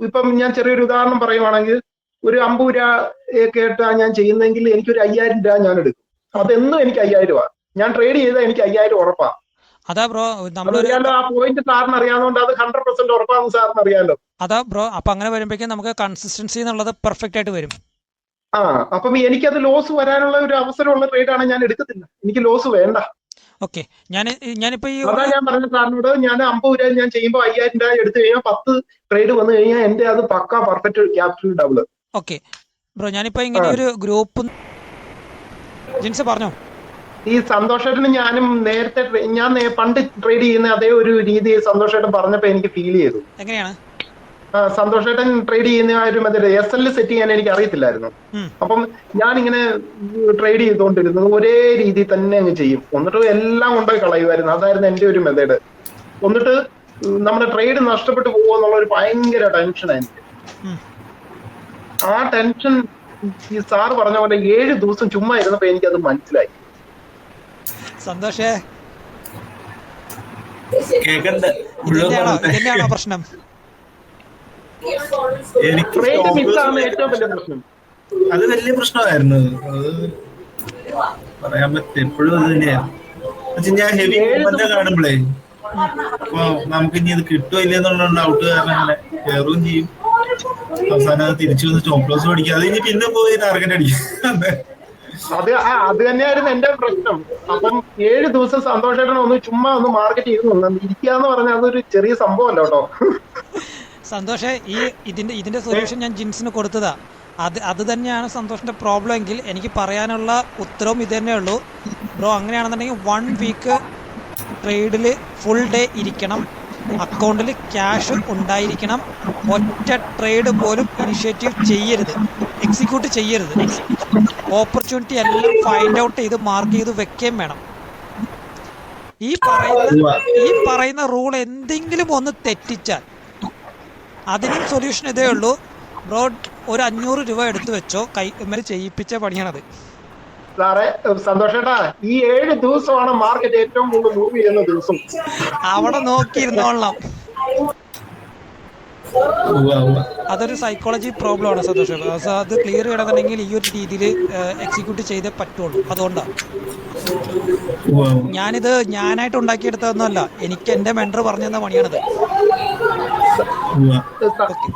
ഇപ്പം ഞാൻ ചെറിയൊരു ഉദാഹരണം പറയുവാണെങ്കിൽ, ഒരു 50 രൂപ കേട്ടാ ഞാൻ ചെയ്യുന്നെങ്കിൽ എനിക്കൊരു 5000 രൂപ ഞാൻ എടുക്കും. അതെന്നും എനിക്ക് 5000 രൂപ ഞാൻ ട്രേഡ് ചെയ്താൽ എനിക്ക് 5000 ഉറപ്പാ. അതാ ബ്രോ, അറിയാലോ ആ പോയിന്റ് സാറിന് അറിയാവുന്നതുകൊണ്ട് അത് 100% ഉറപ്പാന്ന് സാറിന് അറിയാലോ. അതാ ബ്രോ, അപ്പൊ അങ്ങനെ വരുമ്പോഴേക്കും നമുക്ക് കൺസിസ്റ്റൻസി എന്നുള്ളത് പെർഫെക്റ്റ് ആയിട്ട് വരും. അപ്പം എനിക്കത് ലോസ് വരാനുള്ള ഒരു അവസരമുള്ള ട്രേഡാണ് ഞാൻ എടുക്കത്തില്ല. എനിക്ക് ലോസ് വേണ്ട. ഓക്കെ. ഞാനിപ്പോ അതാ ഞാൻ പറഞ്ഞ സാറിനോട്, ഞാൻ 50 രൂപ ഞാൻ ചെയ്യുമ്പോൾ 5000 രൂപ എടുത്തു കഴിഞ്ഞാൽ 10 ട്രേഡ് വന്നു കഴിഞ്ഞാൽ എന്റെ അത് പക്ക perfect capital double. Okay bro, ഞാനിപ്പോ ഇങ്ങനെ ഒരു ഗ്രൂപ്പ് ജിൻസ് പറഞ്ഞോ. ഈ സന്തോഷേട്ടന് ഞാനും നേരത്തെ ഞാൻ പണ്ട് ട്രേഡ് ചെയ്യുന്ന അതേ ഒരു രീതി സന്തോഷേട്ടൻ പറഞ്ഞപ്പോ എനിക്ക് ഫീൽ ചെയ്തു. എങ്ങനെയാണ്? സന്തോഷേട്ടൻ ട്രേഡ് ചെയ്യുന്ന ആ ഒരു മെത്തേഡ് SL സെറ്റ് ചെയ്യാൻ എനിക്ക് അറിയത്തില്ലായിരുന്നു. അപ്പം ഞാനിങ്ങനെ ട്രേഡ് ചെയ്തുകൊണ്ടിരുന്നത് ഒരേ രീതി തന്നെ അങ്ങ് ചെയ്യും. എന്നിട്ട് എല്ലാം കൊണ്ടുപോയി കളയുമായിരുന്നു. അതായിരുന്നു എന്റെ ഒരു മെത്തേഡ്. എന്നിട്ട് നമ്മുടെ ട്രേഡ് നഷ്ടപ്പെട്ടു പോകുക എന്നുള്ള ഒരു ഭയങ്കര ടെൻഷനായിരുന്നു. ആ ടെൻഷൻ ഈ സാറ് പറഞ്ഞ പോലെ 7 ദിവസം ചുമ്മാ ഇരുന്നപ്പോ എനിക്കത് മനസ്സിലായി. സന്തോഷേ, കേക്കണ്ട പ്രശ്നം. അത് വലിയ പ്രശ്നമായിരുന്നു. അത് പറയാൻ പറ്റും. എപ്പോഴും അത് തന്നെയായിരുന്നു. ഞാൻ ഹെവി മൂവ്മെന്റ് കാണുമ്പോഴേ അപ്പൊ നമുക്ക് ഇനി അത് കിട്ടുമോ ഇല്ലെന്നുള്ള ഡൗട്ട് കാരണം അങ്ങനെ കയറുകയും ചെയ്യും. അവസാനം അത് തിരിച്ചു വന്ന് സ്റ്റോപ്പ് ലോസ് പഠിക്കുക. അത് ഇനി പിന്നെ പോയി ടാർഗറ്റ് അടിക്കും. അത് തന്നെയായിരുന്നു എന്റെ പ്രശ്നം. അപ്പം 7 ദിവസം സന്തോഷമായിട്ടാണ് ഒന്ന് ചുമ്മാ ഒന്ന് മാർക്കറ്റ് ചെയ്ത് ഇരിക്കാന്ന് പറഞ്ഞാൽ അതൊരു ചെറിയ സംഭവമല്ല കേട്ടോ. സന്തോഷേ, ഇതിന്റെ സൊല്യൂഷൻ ഞാൻ ജിൻസിന് കൊടുത്തതാ. അത് തന്നെയാണ് സന്തോഷിന്റെ പ്രോബ്ലം എങ്കിൽ എനിക്ക് പറയാനുള്ള ഉത്തരവും ഇത് തന്നെ ഉള്ളൂ. ബ്രോ അങ്ങനെയാണെന്നുണ്ടെങ്കിൽ 1 വീക്ക് ട്രേഡിൽ ഫുൾ ഡേ ഇരിക്കണം, അക്കൗണ്ടിൽ ക്യാഷ് ഉണ്ടായിരിക്കണം, ഒറ്റ ട്രേഡ് പോലും ഇനിഷ്യേറ്റീവ് ചെയ്യരുത്, എക്സിക്യൂട്ട് ചെയ്യരുത്. ഓപ്പർച്യൂണിറ്റി എല്ലാം ഫൈൻഡ് ഔട്ട് ചെയ്ത് മാർക്ക് ചെയ്ത് വെക്കുകയും വേണം. ഈ പറയുന്ന റൂൾ എന്തെങ്കിലും ഒന്ന് തെറ്റിച്ചാൽ അതിനും സൊല്യൂഷൻ ഇതേ ഉള്ളൂ. ബ്രോ ഒരു 500 രൂപ എടുത്തു വെച്ചോ, കൈമേൽ ചെയ്യിപ്പിച്ച പണിയാണത്. സാറേ സന്തോഷേട്ടാ, ഈ 7 ദിവസമാണ് മാർക്കറ്റ് ഏറ്റവും കൂടുതൽ മൂവ് ചെയ്യുന്ന ദിവസം. അവിടെ നോക്കിയിരുന്നോളാം. അതൊരു സൈക്കോളജി പ്രോബ്ലം ആണ് സന്തോഷ്. അത് ക്ലിയർ ചെയ്യണമെന്നുണ്ടെങ്കിൽ ഈ ഒരു രീതിയിൽ എക്സിക്യൂട്ട് ചെയ്തേ പറ്റുള്ളൂ. അതുകൊണ്ടാണ് ഞാനായിട്ട് ഉണ്ടാക്കിയെടുത്തതൊന്നുമല്ല, എനിക്ക് എന്റെ മെന്റർ പറഞ്ഞു തന്ന പണിയാണത്. ഓക്കെ.